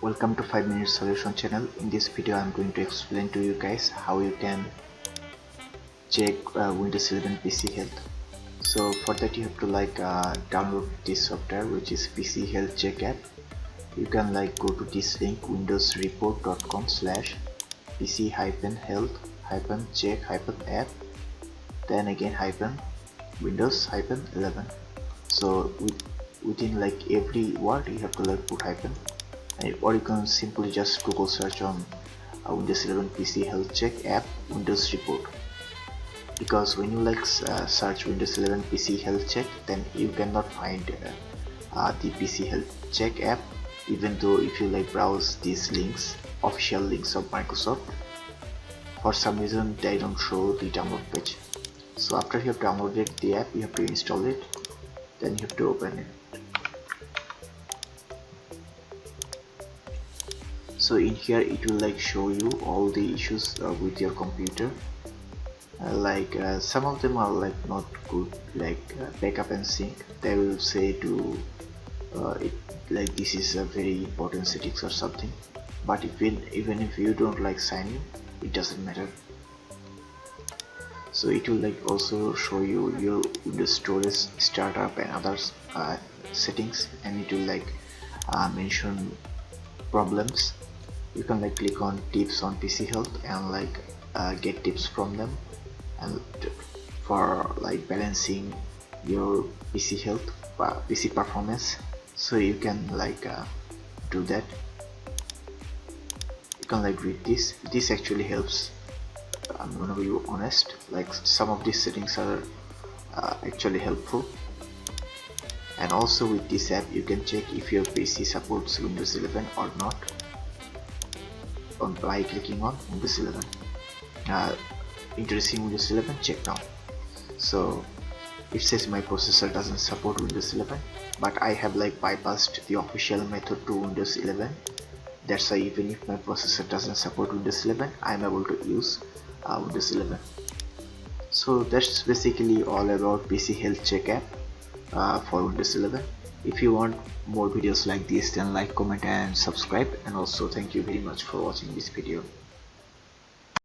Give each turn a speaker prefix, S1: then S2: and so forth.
S1: Welcome to 5 Minute Solution channel. In this video I'm going to explain to you guys how you can check Windows 11 PC health. So for that you have to download this software, which is PC health check app. You can go to this link, windowsreport.com/pc-health-check-app, then again -Windows-11. So within every word you have to put hyphen, or you can simply just Google search on Windows 11 PC health check app Windows report, because when you search Windows 11 PC health check, then you cannot find the PC health check app, even though if you browse these links, official links of Microsoft, for some reason they don't show the download page. So after you have downloaded the app, you have to install it, then you have to open it. So in here it will show you all the issues with your computer. Some of them are not good, backup and sync. They will say to it this is a very important settings or something, but even if you don't sign in, it doesn't matter. So it will also show you your Windows storage, startup and others settings, and it will mention problems. You can click on tips on PC health and get tips from them, and for balancing your PC health, PC performance. So you can do that. You can read this. This actually helps. I'm gonna be honest, some of these settings are actually helpful. And also with this app you can check if your PC supports Windows 11 or not by clicking on Windows 11. Introducing Windows 11, check now. So it says my processor doesn't support Windows 11, but I have bypassed the official method to Windows 11. That's why even if my processor doesn't support Windows 11, I'm able to use Windows 11. So that's basically all about PC health check app for Windows 11. If you want more videos like this, then comment and subscribe, and also thank you very much for watching this video.